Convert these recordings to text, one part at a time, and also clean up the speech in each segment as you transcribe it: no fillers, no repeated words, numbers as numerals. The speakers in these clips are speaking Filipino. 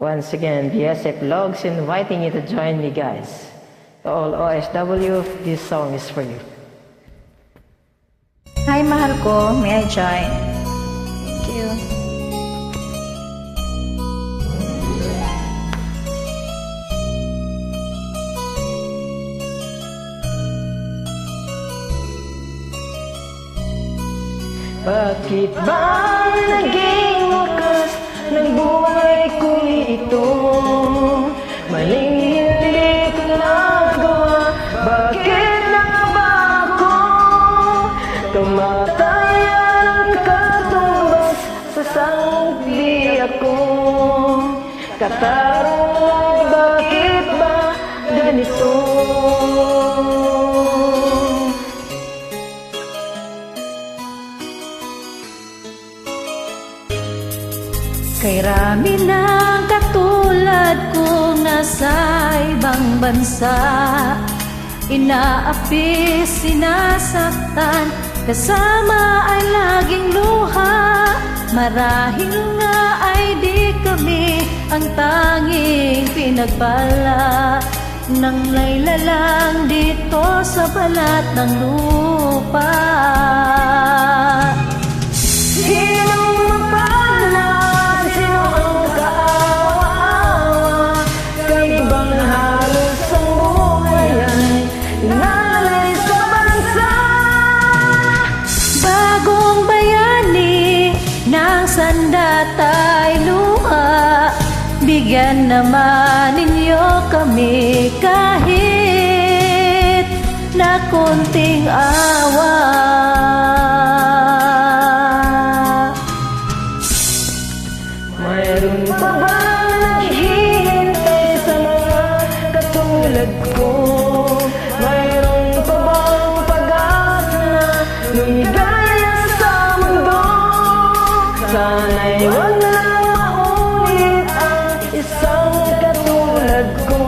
Once again, BSF Logs inviting you to join me, guys. To all OSW, this song is for you. Hi, mahal ko. May I join? Thank you. Bakit ba naging wakas ng buhay ko ito? Maling hindi ko nagawa. Bakit na ba ako tumataya ng katumbas sa sangli ako? Katarungan, bakit ba ganito? Kay rami ng katulad kong nasa ibang bansa, inaapi, sinasaktan, kasama ay laging luha. Marahil nga ay di kami ang tanging pinagpala ng laylalang dito sa balat ng lupa. Sandatay luha, bigyan naman ninyo kami kahit na konting awa. Mayroon pa ba naghihintay sa mga katulad ko? Mayroon pa bang pag-asa na lumigaya sa mundo? Sana'y wag na maulit ang isang katulad ko.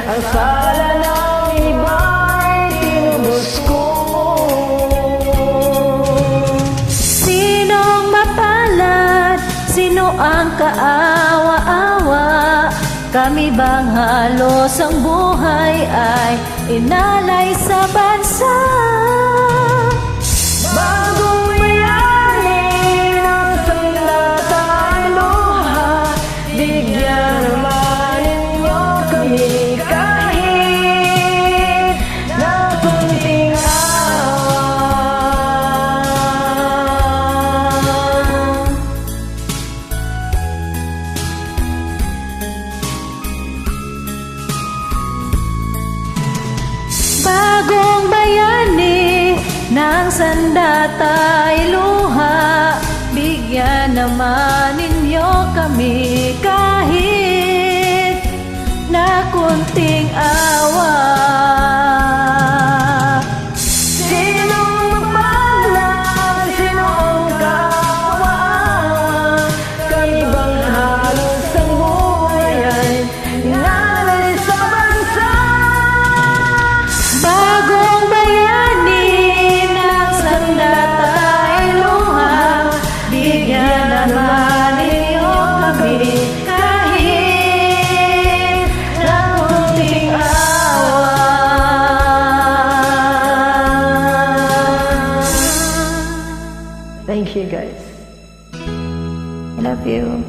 Ang sala ng iba'y tinubos ko. Sinong mapalad? Sino ang kaawa-awa? Kami bang halos ang buhay ay inalay sa bansa? Bagong bayani ng sandatay luha, bigyan naman ninyo kami kahit na kunting awa. Bagong bayani ng sandatay luha, bigyan naman ninyo kami kahit na kunting awa. Sinong mapalad? Sino ang kaawa-awa? Kami bang halos ang buhay ay inalay sa bansa? Bagong bayani ng sandatay luha, bigyan naman ninyo kami kahit na kunting awa. Thank you, guys. I love you.